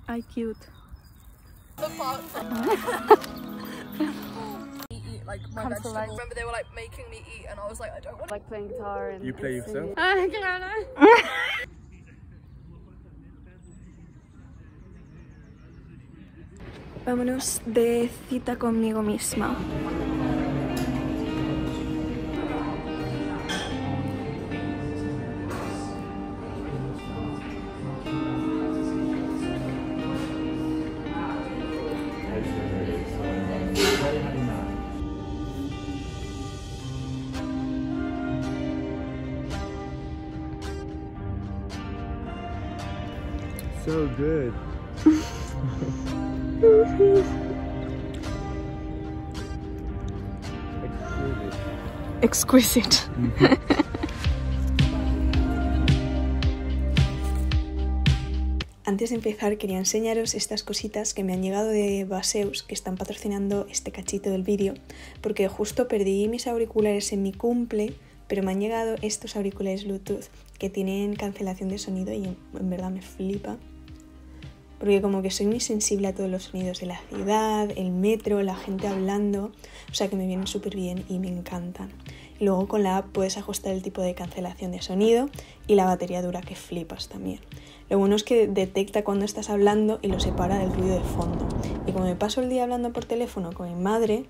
Ay, cute. Like my vegetables. Remember they were like making me eat and I was like, I don't want Like playing guitar and... You play yourself? Ay, claro. Vámonos de cita conmigo misma. So good. Exquisite. Antes de empezar quería enseñaros estas cositas que me han llegado de Baseus, que están patrocinando este cachito del vídeo, porque justo perdí mis auriculares en mi cumple, pero me han llegado estos auriculares Bluetooth que tienen cancelación de sonido y en verdad me flipa. Porque como que soy muy sensible a todos los sonidos de la ciudad, el metro, la gente hablando, o sea que me vienen súper bien y me encantan. Y luego con la app puedes ajustar el tipo de cancelación de sonido y la batería dura que flipas también. Lo bueno es que detecta cuando estás hablando y lo separa del ruido de fondo. Y como me paso el día hablando por teléfono con mi madre,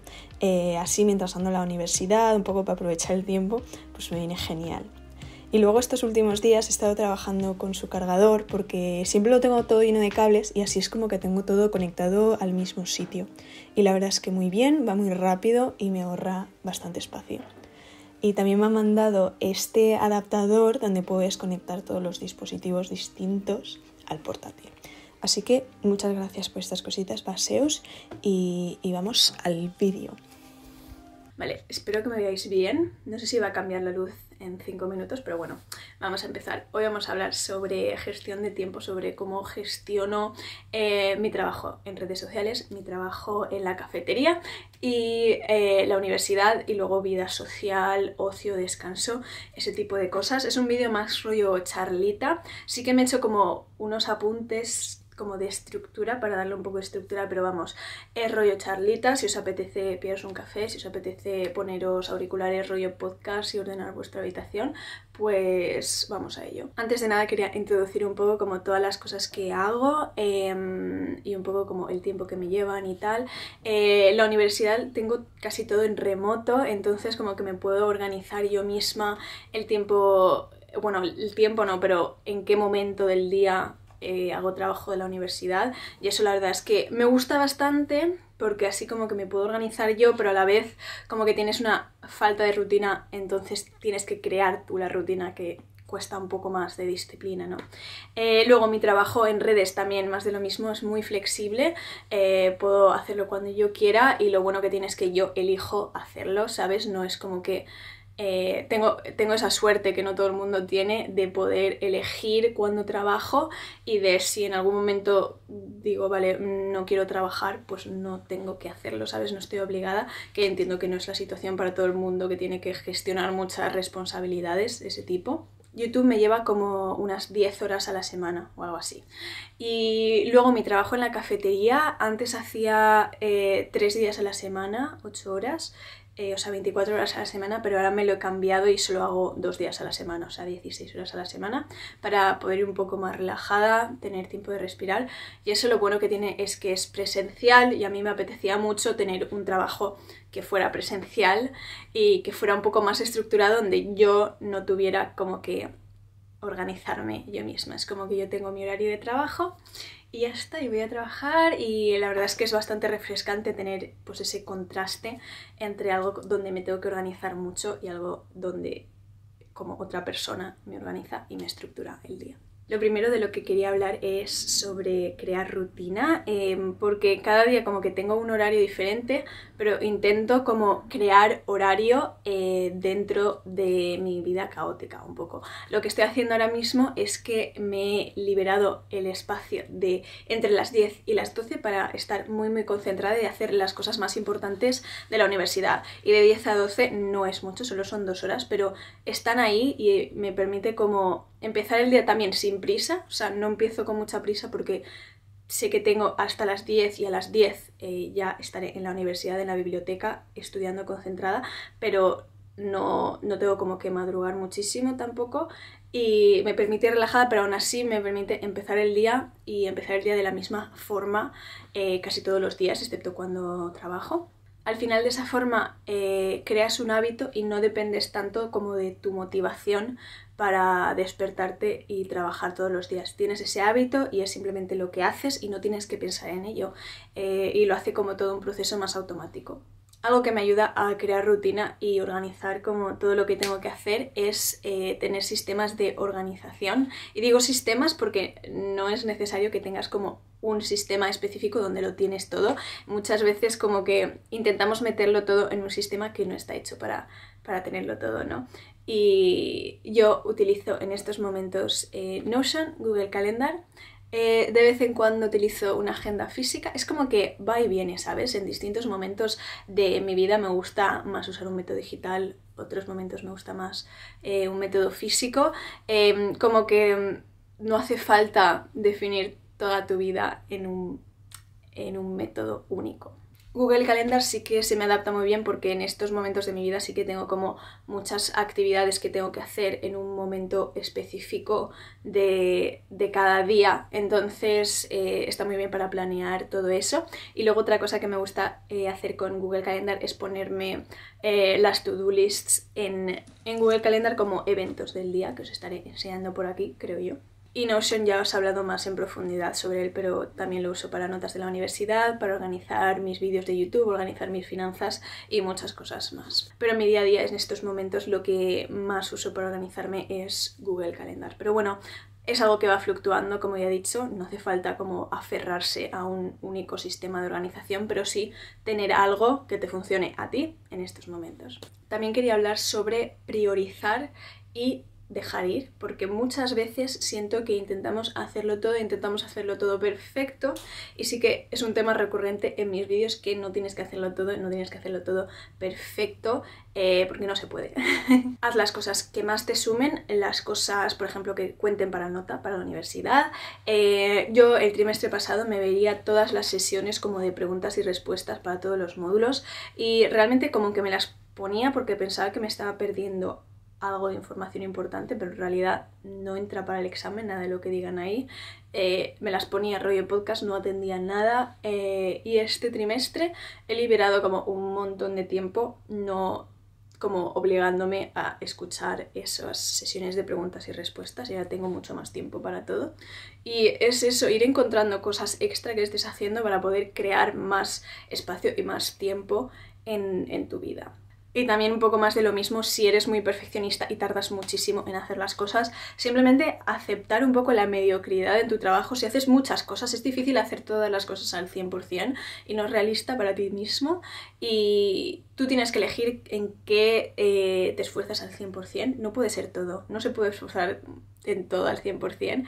así mientras ando a la universidad, un poco para aprovechar el tiempo, pues me viene genial. Y luego estos últimos días he estado trabajando con su cargador porque siempre lo tengo todo lleno de cables y así es como que tengo todo conectado al mismo sitio. Y la verdad es que muy bien, va muy rápido y me ahorra bastante espacio. Y también me han mandado este adaptador donde puedes conectar todos los dispositivos distintos al portátil. Así que muchas gracias por estas cositas, Baseus, y vamos al vídeo. Vale, espero que me veáis bien. No sé si va a cambiar la luz en 5 minutos, pero bueno, vamos a empezar. Hoy vamos a hablar sobre gestión de tiempo, sobre cómo gestiono mi trabajo en redes sociales, mi trabajo en la cafetería y la universidad y luego vida social, ocio, descanso, ese tipo de cosas. Es un vídeo más rollo charlita. Sí que me he hecho como unos apuntes como de estructura, para darle un poco de estructura, pero vamos, es rollo charlita. Si os apetece pillaros un café, si os apetece poneros auriculares rollo podcast y ordenar vuestra habitación, pues vamos a ello. Antes de nada quería introducir un poco como todas las cosas que hago y un poco como el tiempo que me llevan y tal. La universidad tengo casi todo en remoto, entonces como que me puedo organizar yo misma el tiempo, bueno, el tiempo no, pero en qué momento del día hago trabajo de la universidad, y eso la verdad es que me gusta bastante porque así como que me puedo organizar yo, pero a la vez como que tienes una falta de rutina, entonces tienes que crear tú la rutina, que cuesta un poco más de disciplina, ¿no? Luego mi trabajo en redes también más de lo mismo, es muy flexible, puedo hacerlo cuando yo quiera y lo bueno que tiene es que yo elijo hacerlo, ¿sabes? No es como que tengo esa suerte que no todo el mundo tiene de poder elegir cuándo trabajo y de si en algún momento digo, vale, no quiero trabajar, pues no tengo que hacerlo, ¿sabes? No estoy obligada, que entiendo que no es la situación para todo el mundo, que tiene que gestionar muchas responsabilidades de ese tipo. YouTube me lleva como unas 10 horas a la semana o algo así. Y luego mi trabajo en la cafetería, antes hacía 3 días a la semana, 8 horas, o sea 24 horas a la semana, pero ahora me lo he cambiado y solo hago 2 días a la semana, o sea 16 horas a la semana, para poder ir un poco más relajada, tener tiempo de respirar. Y eso lo bueno que tiene es que es presencial y a mí me apetecía mucho tener un trabajo que fuera presencial y que fuera un poco más estructurado, donde yo no tuviera como que organizarme yo misma. Es como que yo tengo mi horario de trabajo y ya está, y voy a trabajar, y la verdad es que es bastante refrescante tener pues ese contraste entre algo donde me tengo que organizar mucho y algo donde como otra persona me organiza y me estructura el día. Lo primero de lo que quería hablar es sobre crear rutina, porque cada día como que tengo un horario diferente, pero intento como crear horario dentro de mi vida caótica un poco. Lo que estoy haciendo ahora mismo es que me he liberado el espacio de entre las 10 y las 12 para estar muy concentrada y hacer las cosas más importantes de la universidad. Y de 10 a 12 no es mucho, solo son 2 horas, pero están ahí y me permite como empezar el día también sin prisa, o sea, no empiezo con mucha prisa porque sé que tengo hasta las 10 y a las 10 ya estaré en la universidad, en la biblioteca, estudiando concentrada, pero no tengo como que madrugar muchísimo tampoco y me permite ir relajada, pero aún así me permite empezar el día y empezar el día de la misma forma casi todos los días, excepto cuando trabajo. Al final de esa forma creas un hábito y no dependes tanto como de tu motivación para despertarte y trabajar todos los días. Tienes ese hábito y es simplemente lo que haces y no tienes que pensar en ello y lo hace como todo un proceso más automático. Algo que me ayuda a crear rutina y organizar como todo lo que tengo que hacer es tener sistemas de organización. Y digo sistemas porque no es necesario que tengas como un sistema específico donde lo tienes todo. Muchas veces como que intentamos meterlo todo en un sistema que no está hecho para tenerlo todo, ¿no? Y yo utilizo en estos momentos Notion, Google Calendar. De vez en cuando utilizo una agenda física, es como que va y viene, ¿sabes? En distintos momentos de mi vida me gusta más usar un método digital, otros momentos me gusta más un método físico, como que no hace falta definir toda tu vida en un método único. Google Calendar sí que se me adapta muy bien porque en estos momentos de mi vida sí que tengo como muchas actividades que tengo que hacer en un momento específico de cada día, entonces está muy bien para planear todo eso. Y luego otra cosa que me gusta hacer con Google Calendar es ponerme las to-do lists en Google Calendar como eventos del día, que os estaré enseñando por aquí, creo yo. Y Notion ya os he hablado más en profundidad sobre él, pero también lo uso para notas de la universidad, para organizar mis vídeos de YouTube, organizar mis finanzas y muchas cosas más. Pero en mi día a día, en estos momentos, lo que más uso para organizarme es Google Calendar. Pero bueno, es algo que va fluctuando, como ya he dicho, no hace falta como aferrarse a un único sistema de organización, pero sí tener algo que te funcione a ti en estos momentos. También quería hablar sobre priorizar y dejar ir, porque muchas veces siento que intentamos hacerlo todo perfecto, y sí que es un tema recurrente en mis vídeos que no tienes que hacerlo todo perfecto, porque no se puede. Haz las cosas que más te sumen, las cosas, por ejemplo, que cuenten para nota, para la universidad. Yo el trimestre pasado me veía todas las sesiones como de preguntas y respuestas para todos los módulos y realmente como que me las ponía porque pensaba que me estaba perdiendo algo de información importante, pero en realidad no entra para el examen nada de lo que digan ahí. Me las ponía rollo podcast, no atendía nada, y este trimestre he liberado como un montón de tiempo, no como obligándome a escuchar esas sesiones de preguntas y respuestas. Ya tengo mucho más tiempo para todo y es eso, ir encontrando cosas extra que estés haciendo para poder crear más espacio y más tiempo en tu vida. Y también un poco más de lo mismo si eres muy perfeccionista y tardas muchísimo en hacer las cosas. Simplemente aceptar un poco la mediocridad en tu trabajo. Si haces muchas cosas es difícil hacer todas las cosas al 100% y no es realista para ti mismo. Y tú tienes que elegir en qué te esfuerzas al 100%. No puede ser todo, no se puede esforzar en todo al 100%,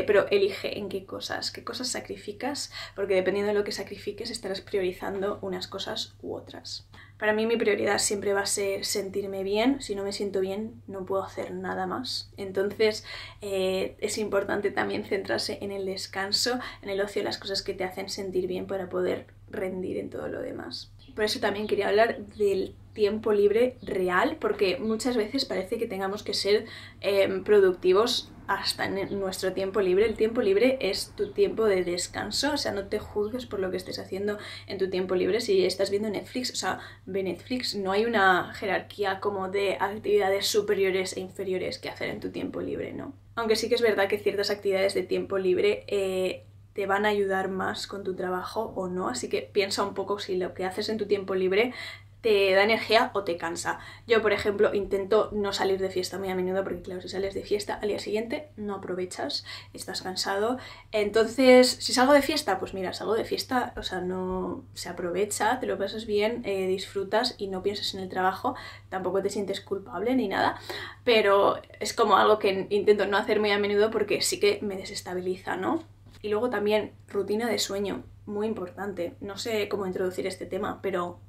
pero elige en qué cosas sacrificas, porque dependiendo de lo que sacrifiques estarás priorizando unas cosas u otras. Para mí mi prioridad siempre va a ser sentirme bien. Si no me siento bien no puedo hacer nada más. Entonces es importante también centrarse en el descanso, en el ocio, las cosas que te hacen sentir bien para poder rendir en todo lo demás. Por eso también quería hablar del tiempo libre real, porque muchas veces parece que tengamos que ser productivos hasta en nuestro tiempo libre. El tiempo libre es tu tiempo de descanso, o sea, no te juzgues por lo que estés haciendo en tu tiempo libre. Si estás viendo Netflix, o sea, ve Netflix, no hay una jerarquía como de actividades superiores e inferiores que hacer en tu tiempo libre, ¿no? Aunque sí que es verdad que ciertas actividades de tiempo libre te van a ayudar más con tu trabajo o no, así que piensa un poco si lo que haces en tu tiempo libre te da energía o te cansa. Yo, por ejemplo, intento no salir de fiesta muy a menudo porque, claro, si sales de fiesta al día siguiente no aprovechas, estás cansado. Entonces, si salgo de fiesta, pues mira, salgo de fiesta, o sea, no se aprovecha, te lo pasas bien, disfrutas y no piensas en el trabajo, tampoco te sientes culpable ni nada, pero es como algo que intento no hacer muy a menudo porque sí que me desestabiliza, ¿no? Y luego también rutina de sueño, muy importante. No sé cómo introducir este tema, pero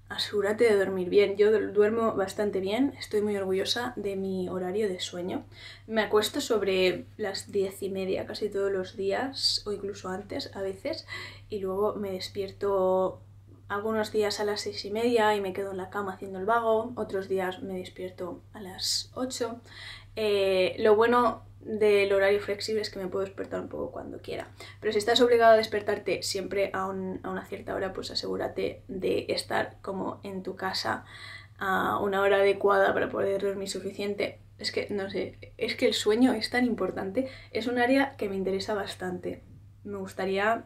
asegúrate de dormir bien. Yo duermo bastante bien, estoy muy orgullosa de mi horario de sueño. Me acuesto sobre las 10:30 casi todos los días, o incluso antes a veces, y luego me despierto algunos días a las 6:30 y me quedo en la cama haciendo el vago, otros días me despierto a las 8. Lo bueno del horario flexible es que me puedo despertar un poco cuando quiera, pero si estás obligado a despertarte siempre a una cierta hora, pues asegúrate de estar como en tu casa a una hora adecuada para poder dormir suficiente. Es que, no sé, es que el sueño es tan importante, es un área que me interesa bastante. Me gustaría,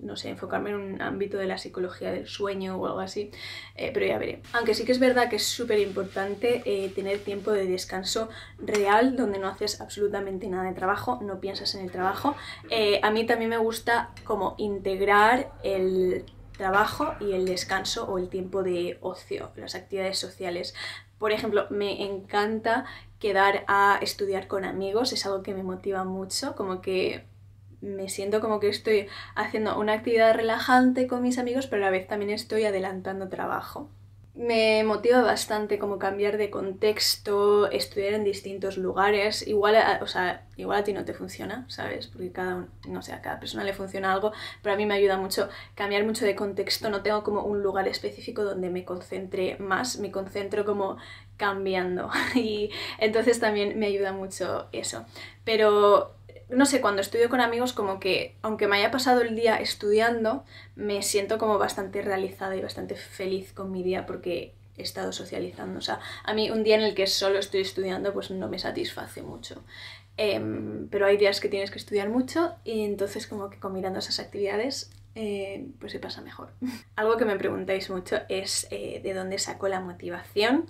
no sé, enfocarme en un ámbito de la psicología del sueño o algo así, pero ya veré. Aunque sí que es verdad que es súper importante tener tiempo de descanso real donde no haces absolutamente nada de trabajo, no piensas en el trabajo. A mí también me gusta como integrar el trabajo y el descanso o el tiempo de ocio, las actividades sociales. Por ejemplo, me encanta quedar a estudiar con amigos, es algo que me motiva mucho, como que me siento como que estoy haciendo una actividad relajante con mis amigos, pero a la vez también estoy adelantando trabajo. Me motiva bastante como cambiar de contexto, estudiar en distintos lugares. Igual a ti no te funciona, ¿sabes? Porque a cada persona le funciona algo, pero a mí me ayuda mucho cambiar mucho de contexto. No tengo como un lugar específico donde me concentre más, me concentro como cambiando y entonces también me ayuda mucho eso. Pero no sé, cuando estudio con amigos como que, aunque me haya pasado el día estudiando, me siento como bastante realizada y bastante feliz con mi día porque he estado socializando. O sea, a mí un día en el que solo estoy estudiando pues no me satisface mucho. Pero hay días que tienes que estudiar mucho y entonces como que combinando esas actividades pues se pasa mejor. Algo que me preguntáis mucho es de dónde saco la motivación.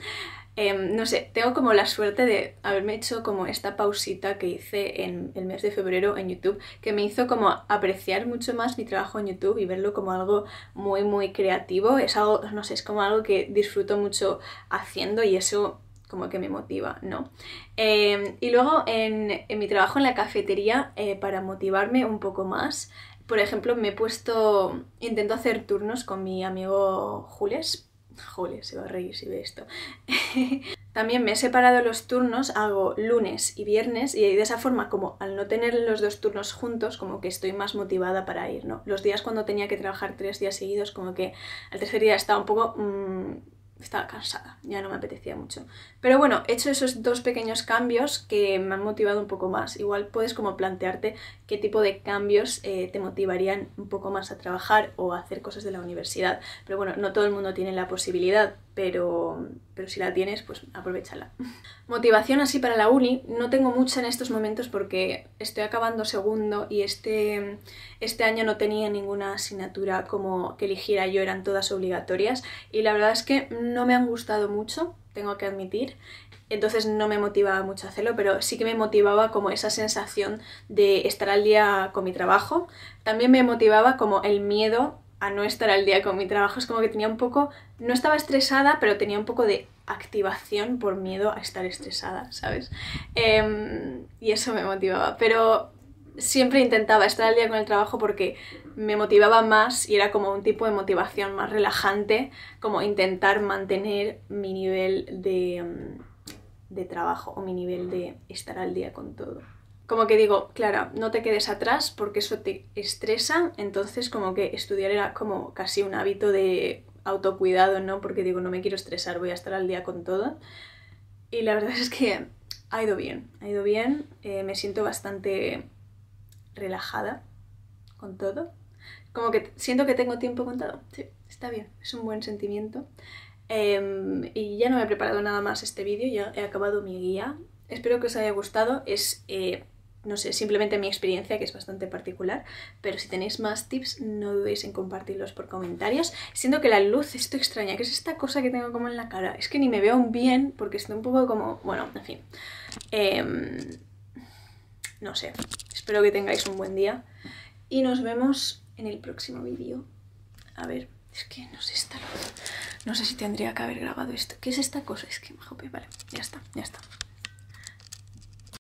No sé, tengo como la suerte de haberme hecho como esta pausita que hice en el mes de febrero en YouTube, que me hizo como apreciar mucho más mi trabajo en YouTube y verlo como algo muy muy creativo. Es algo, no sé, es como algo que disfruto mucho haciendo y eso como que me motiva, ¿no? Y luego en mi trabajo en la cafetería, para motivarme un poco más, por ejemplo, intento hacer turnos con mi amigo Jules. Jules se va a reír si ve esto. También me he separado los turnos, hago lunes y viernes y de esa forma, como al no tener los dos turnos juntos, como que estoy más motivada para ir, ¿no? Los días cuando tenía que trabajar 3 días seguidos, como que al tercer día estaba un poco... estaba cansada, ya no me apetecía mucho. Pero bueno, he hecho esos 2 pequeños cambios que me han motivado un poco más. Igual puedes como plantearte qué tipo de cambios te motivarían un poco más a trabajar o a hacer cosas de la universidad. Pero bueno, no todo el mundo tiene la posibilidad, pero si la tienes, pues aprovéchala. Motivación así para la uni, no tengo mucha en estos momentos porque estoy acabando segundo y este año no tenía ninguna asignatura como que eligiera yo, eran todas obligatorias y la verdad es que no me han gustado mucho, tengo que admitir. Entonces no me motivaba mucho a hacerlo, pero sí que me motivaba como esa sensación de estar al día con mi trabajo. También me motivaba como el miedo a no estar al día con mi trabajo. Es como que tenía un poco... No estaba estresada, pero tenía un poco de activación por miedo a estar estresada, ¿sabes? Y eso me motivaba. Pero siempre intentaba estar al día con el trabajo porque me motivaba más y era como un tipo de motivación más relajante, como intentar mantener mi nivel de trabajo o mi nivel de estar al día con todo. Como que digo, Clara, no te quedes atrás porque eso te estresa, entonces como que estudiar era como casi un hábito de autocuidado, ¿no? Porque digo, no me quiero estresar, voy a estar al día con todo. Y la verdad es que ha ido bien, me siento bastante relajada con todo. Como que siento que tengo tiempo contado. Sí, está bien, es un buen sentimiento. Y ya no me he preparado nada más este vídeo, ya he acabado mi guía. Espero que os haya gustado, es, no sé, simplemente mi experiencia, que es bastante particular, pero si tenéis más tips no dudéis en compartirlos por comentarios. Siento que la luz, esto extraña, que es esta cosa que tengo como en la cara, es que ni me veo bien porque estoy un poco como, bueno, en fin. No sé, espero que tengáis un buen día y nos vemos en el próximo vídeo. A ver, es que no sé esta luz. No sé si tendría que haber grabado esto. ¿Qué es esta cosa? Es que me jope. Vale, ya está, ya está.